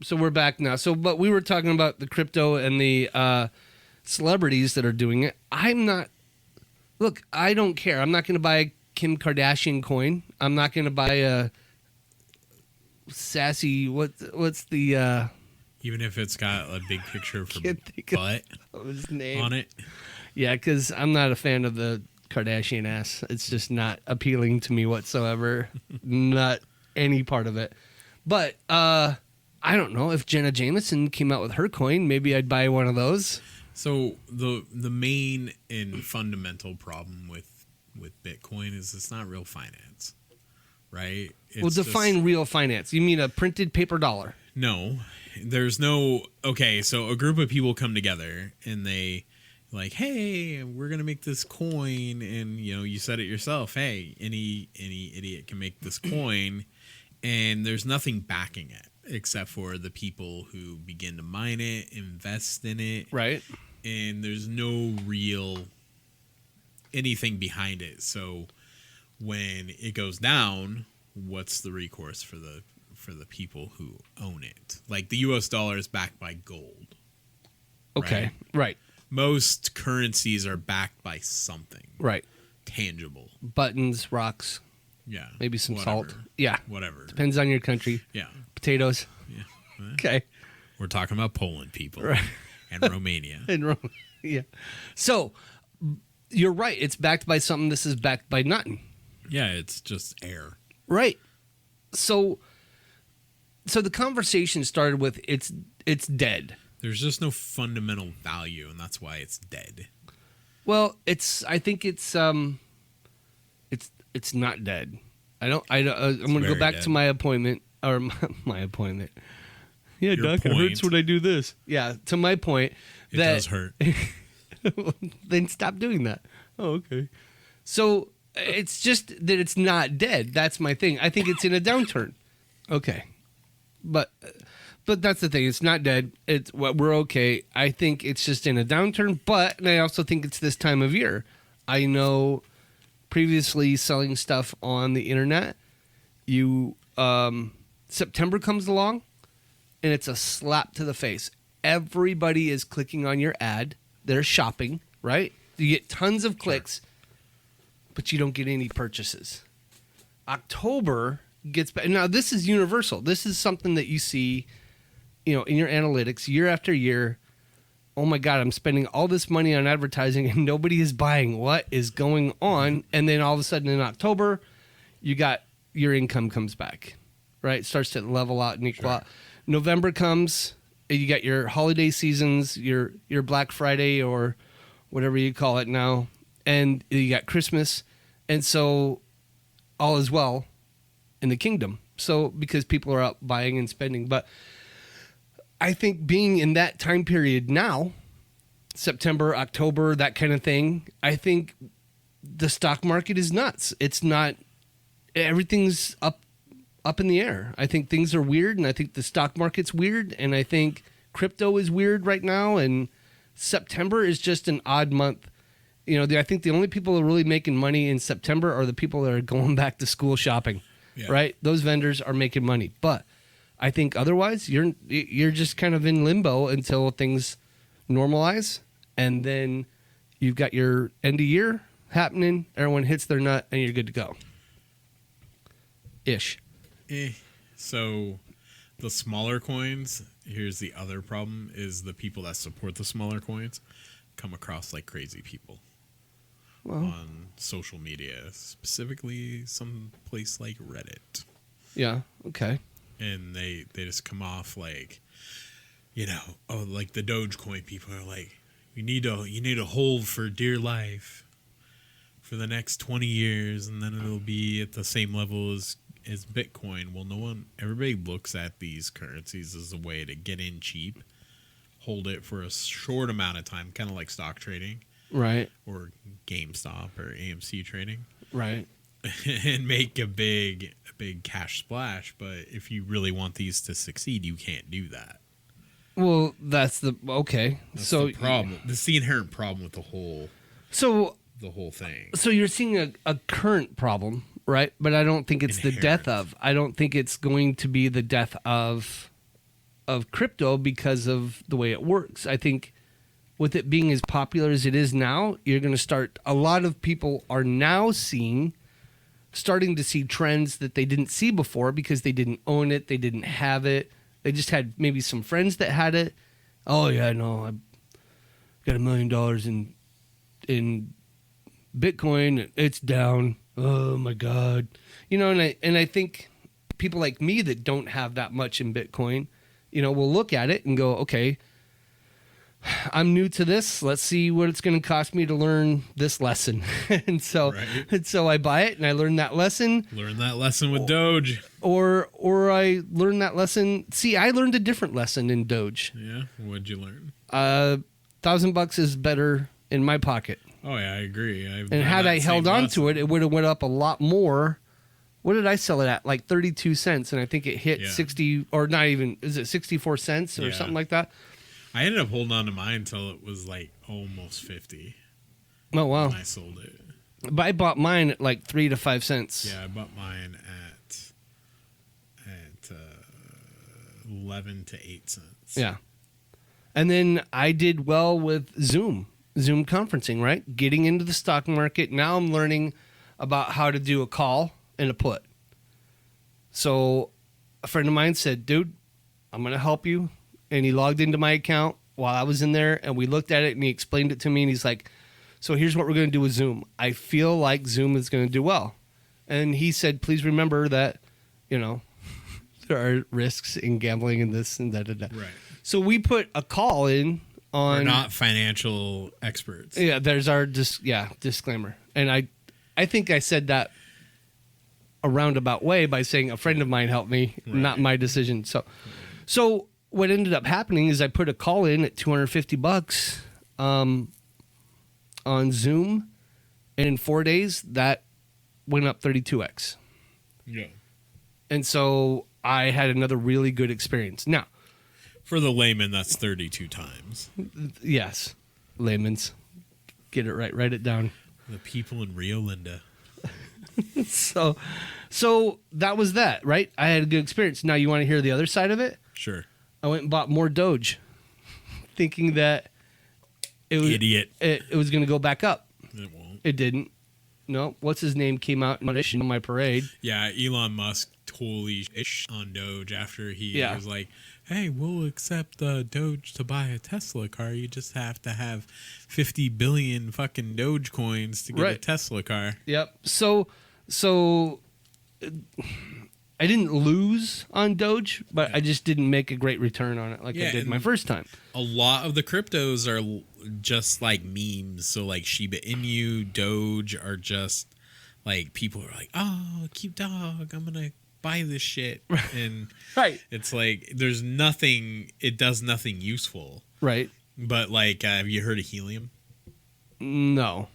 So we're back now. So, but we were talking about the crypto and the celebrities that are doing it. I'm not. Look, I don't care. I'm not going to buy a Kim Kardashian coin. I'm not going to buy a sassy. What's the? Even if it's got a big picture of her Can't think butt of his name on it. Yeah, because I'm not a fan of the Kardashian ass. It's just not appealing to me whatsoever. Not any part of it. But I don't know. If Jenna Jameson came out with her coin, maybe I'd buy one of those. So the main and fundamental problem with Bitcoin is it's not real finance, right? Well, define real finance. You mean a printed paper dollar? No, there's no. Okay, so a group of people come together and they like, hey, we're gonna make this coin, and you said it yourself. Hey, any idiot can make this coin, and there's nothing backing it except for the people who begin to mine it, invest in it, right? And there's no real anything behind it. So when it goes down, what's the recourse for the people who own it? Like the US dollar is backed by gold. Okay, right. Most currencies are backed by something. Right. Tangible. Buttons, rocks. Yeah. Maybe some whatever. salt. Yeah. Whatever. Depends on your country. Yeah. Potatoes. Yeah. Okay. We're talking about Poland, people. Right. And Romania. Yeah. So you're right. It's backed by something. This is backed by nothing. Yeah, it's just air. Right. So the conversation started with it's dead. There's just no fundamental value, and that's why it's dead. Well, I think it's not dead. I'm going to go back to my appointment or my appointment. Yeah, Your Doc, it hurts when I do this. Yeah, to my point. It does hurt. Then stop doing that. Oh, okay. So it's just that it's not dead. That's my thing. I think it's in a downturn. Okay. But that's the thing. It's not dead. We're okay. I think it's just in a downturn, and I also think it's this time of year. I know previously selling stuff on the internet, September comes along and it's a slap to the face. Everybody is clicking on your ad. They're shopping, right? You get tons of clicks, but you don't get any purchases. October gets back. Now, this is universal. This is something that you see, in your analytics year after year. Oh my God, I'm spending all this money on advertising and nobody is buying. What is going on? And then all of a sudden in October, your income comes back, right? It starts to level out and equal out. November comes, and you got your holiday seasons, your Black Friday or whatever you call it now, and you got Christmas, and so all is well in the kingdom. So because people are out buying and spending, but I think being in that time period now, September, October, that kind of thing, I think the stock market is nuts. It's not, everything's up in the air. I think things are weird, and I think the stock market's weird, and I think crypto is weird right now, and September is just an odd month. I think the only people who are really making money in September are the people that are going back to school shopping, right? Those vendors are making money, but I think otherwise you're just kind of in limbo until things normalize, and then you've got your end of year happening. Everyone hits their nut, and you're good to go. Ish. So the smaller coins, here's the other problem, is the people that support the smaller coins come across like crazy people on social media, specifically some place like Reddit. Yeah, okay. And they just come off like, like the Dogecoin people are like, you need to hold for dear life for the next 20 years, and then it'll be at the same level as Bitcoin. Well, everybody looks at these currencies as a way to get in cheap, hold it for a short amount of time, kind of like stock trading, right? Or GameStop or AMC trading, right? And make a big cash splash. But if you really want these to succeed, you can't do that. Well, that's the problem. This is the inherent problem with the whole thing. So you're seeing a current problem. Right, but I don't think it's the death of. I don't think it's going to be the death of of crypto because of the way it works. I think with it being as popular as it is now, you're going to start. A lot of people are now starting to see trends that they didn't see before because they didn't own it, they didn't have it. They just had maybe some friends that had it. Oh yeah, no, I got $1 million in Bitcoin. It's down. Oh my God, and I think people like me that don't have that much in Bitcoin, will look at it and go, okay, I'm new to this. Let's see what it's going to cost me to learn this lesson. and so I buy it and I learn that lesson. Learn that lesson with Doge. Or I learn that lesson. See, I learned a different lesson in Doge. Yeah. What'd you learn? $1,000 is better in my pocket. Oh yeah, I agree. And had I held on to it, it would have went up a lot more. What did I sell it at? Like 32 cents. And I think it hit 60 or not even, is it 64 cents or something like that? I ended up holding on to mine until it was like almost 50. Oh, wow. And I sold it. But I bought mine at like 3 to 5 cents. Yeah, I bought mine at 11 to 8 cents. Yeah. And then I did well with Zoom conferencing, right? Getting into the stock market. Now I'm learning about how to do a call and a put. So a friend of mine said, dude, I'm going to help you. And he logged into my account while I was in there, and we looked at it, and he explained it to me, and he's like, so here's what we're going to do with Zoom. I feel like Zoom is going to do well. And he said, please remember that, there are risks in gambling and this and that. Right. So we put a call in on... We're not financial experts. Yeah, there's our disclaimer. And I think I said that a roundabout way by saying a friend of mine helped me, not my decision. So what ended up happening is I put a call in at $250 on Zoom, and in 4 days that went up 32x. Yeah. And so I had another really good experience. Now, for the layman, that's 32 times. Yes, layman's. Get it right. Write it down. The people in Rio Linda. So that was that, right? I had a good experience. Now you want to hear the other side of it? Sure. I went and bought more Doge, thinking that it was Idiot. It was going to go back up. It won't. It didn't. No. What's his name came out on my parade. Yeah, Elon Musk totally on Doge after he was like, hey, we'll accept Doge to buy a Tesla car. You just have to have 50 billion fucking Doge coins to get a Tesla car. Yep. So I didn't lose on Doge, but I just didn't make a great return on it like I did my first time. A lot of the cryptos are just like memes. So like Shiba Inu, Doge are just like people are like, oh, cute dog, I'm going to buy this shit. And it's like there's nothing, it does nothing useful. Right. But like, have you heard of helium? No.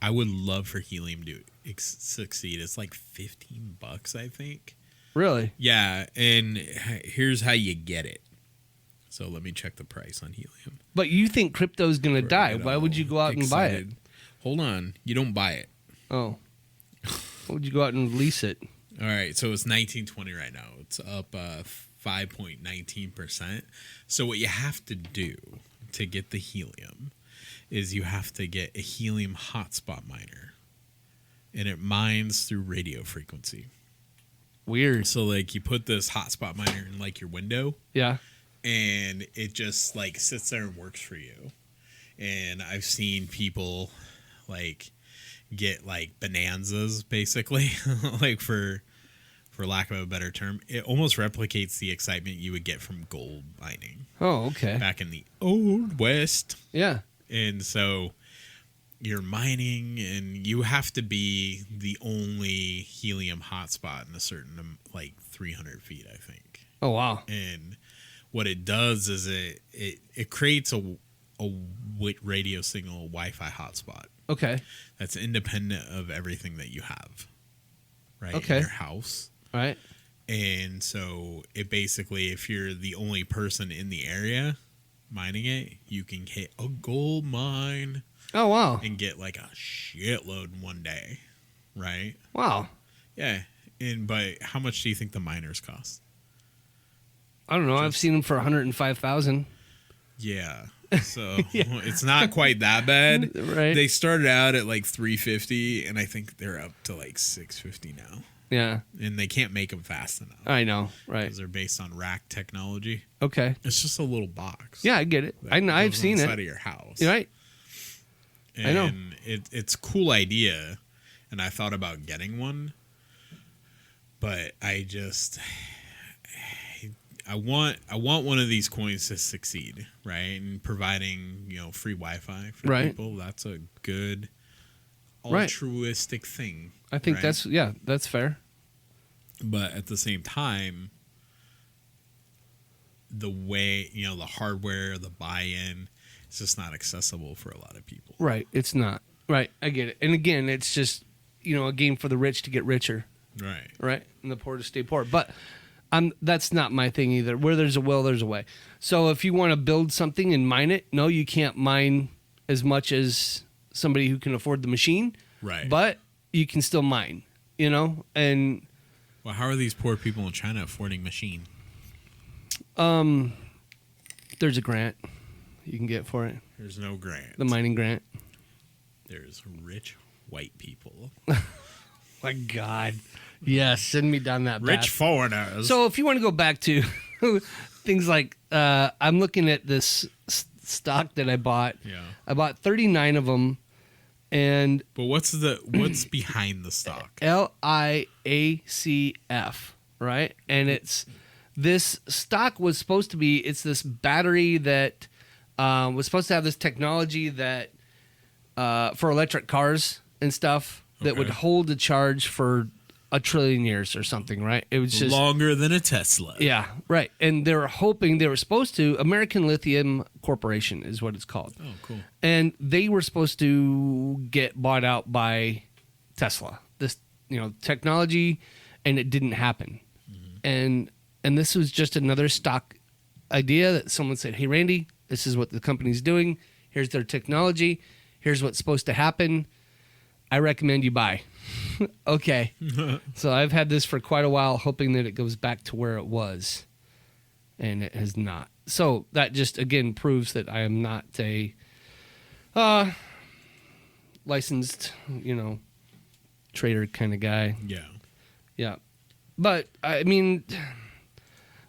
I would love for helium to succeed. It's like $15, I think. Really? Yeah, and here's how you get it. So let me check the price on helium. But you think crypto's going to die. Why would you go out and buy it? Hold on. You don't buy it. Oh. Why would you go out and lease it? All right, so it's 1920 right now. It's up 5.19%. So what you have to do to get the helium is you have to get a helium hotspot miner. And it mines through radio frequency. Weird. So like you put this hotspot miner in like your window. Yeah. And it just like sits there and works for you. And I've seen people like get like bonanzas basically, like for lack of a better term. It almost replicates the excitement you would get from gold mining. Oh, okay. Back in the old West. Yeah. And so you're mining and you have to be the only helium hotspot in a certain like 300 feet, I think. Oh, wow. And what it does is it creates a radio signal, a Wi-Fi hotspot. Okay. That's independent of everything that you have, right? Okay. In your house. Right. And so it basically, if you're the only person in the area mining it, you can hit a gold mine. Oh, wow. And get like a shitload in one day, right? Wow. Yeah. But how much do you think the miners cost? I don't know. I've seen them for 105,000. Yeah. So it's not quite that bad. Right. They started out at like 350, and I think they're up to like 650 now. Yeah. And they can't make them fast enough. I know. Right. Because they're based on rack technology. Okay. It's just a little box. Yeah, I get it. I've seen it. Outside of your house. You're right. And I know. It's a cool idea, and I thought about getting one, but I want one of these coins to succeed, right? And providing, free Wi-Fi for people, that's a good altruistic thing. I think right? that's fair. But at the same time, the way, the hardware, the buy-in, it's just not accessible for a lot of people. Right. It's not. Right. I get it. And again, it's just, a game for the rich to get richer. Right. Right. And the poor to stay poor. But that's not my thing either. Where there's a will, there's a way. So if you want to build something and mine it, no, you can't mine as much as somebody who can afford the machine. Right. But you can still mine, and... Well, how are these poor people in China affording machine? There's a grant you can get for it. There's no grant. The mining grant. There's rich white people. My God. Yes, send me down that path. Rich foreigners. So if you want to go back to things like, I'm looking at this stock that I bought. Yeah. I bought 39 of them. But what's behind the stock? LIACF, right? And this stock was supposed to be, it's this battery that was supposed to have this technology that for electric cars and stuff that would hold the charge for 1 trillion years or something, right? It was just longer than a Tesla. Yeah, right. And they were supposed to, American Lithium Corporation is what it's called. Oh, cool. And they were supposed to get bought out by Tesla. This, technology, and it didn't happen. Mm-hmm. And this was just another stock idea that someone said, "Hey, Randy, this is what the company's doing. Here's their technology. Here's what's supposed to happen. I recommend you buy." Okay. So I've had this for quite a while, hoping that it goes back to where it was. And it has not. So that just, again, proves that I am not a licensed, trader kind of guy. Yeah. Yeah. But, I mean,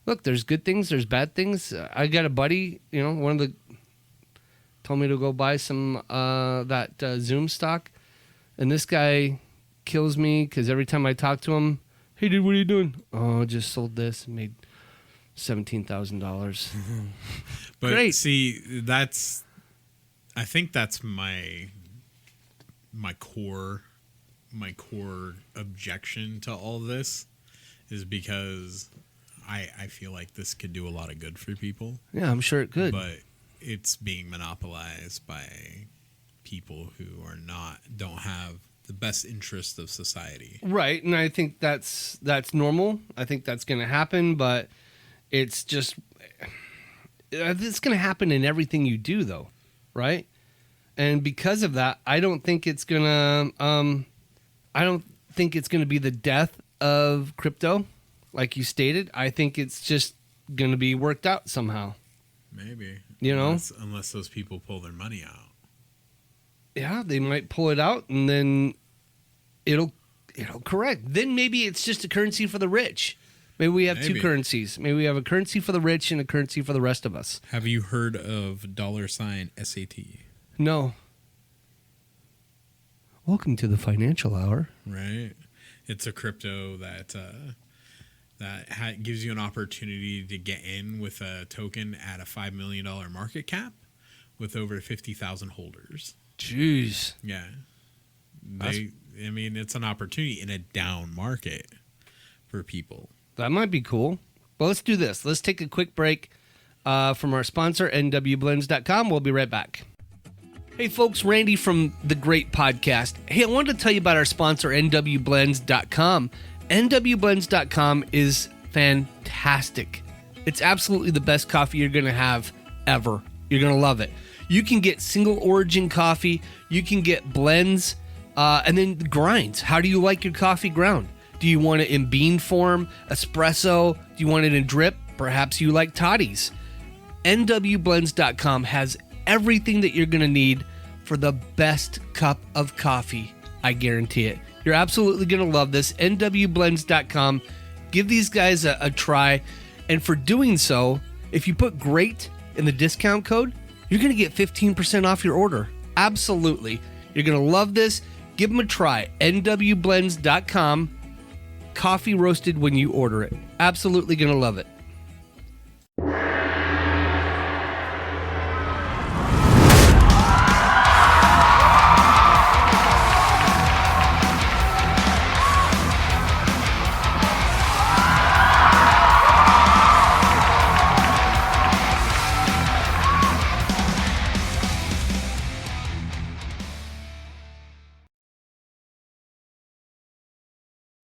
look, there's good things, there's bad things. I got a buddy, told me to go buy some that Zoom stock. And this guy kills me because every time I talk to him, "Hey, dude, what are you doing?" "Oh, just sold this and made $17,000. But great. See, I think that's my core objection to all this is because I feel like this could do a lot of good for people. Yeah, I'm sure it could. But it's being monopolized by people who don't have the best interest of society. Right, and I think that's normal. I think that's going to happen, but it's just it's going to happen in everything you do, though, right? And because of that, I don't think it's going to be the death of crypto, like you stated. I think it's just going to be worked out somehow. Maybe, unless those people pull their money out. Yeah, they might pull it out, and then it'll correct. Then maybe it's just a currency for the rich. Maybe we have two currencies. Maybe we have a currency for the rich and a currency for the rest of us. Have you heard of $SAT? No. Welcome to the Financial Hour. Right. It's a crypto that gives you an opportunity to get in with a token at a $5 million market cap with over 50,000 holders. Jeez. Yeah. It's an opportunity in a down market for people. That might be cool. But let's do this. Let's take a quick break from our sponsor, nwblends.com. We'll be right back. Hey, folks, Randy from The Great Podcast. Hey, I wanted to tell you about our sponsor, nwblends.com. nwblends.com is fantastic. It's absolutely the best coffee you're going to have ever. You're going to love it. You can get single origin coffee. You can get blends and then grinds. How do you like your coffee ground? Do you want it in bean form, espresso? Do you want it in drip? Perhaps you like toddies. nwblends.com has everything that you're going to need for the best cup of coffee. I guarantee it. You're absolutely going to love this. nwblends.com. Give these guys a try. And for doing so, if you put GREAT in the discount code, you're going to get 15% off your order. Absolutely. You're going to love this. Give them a try. nwblends.com. Coffee roasted when you order it. Absolutely going to love it.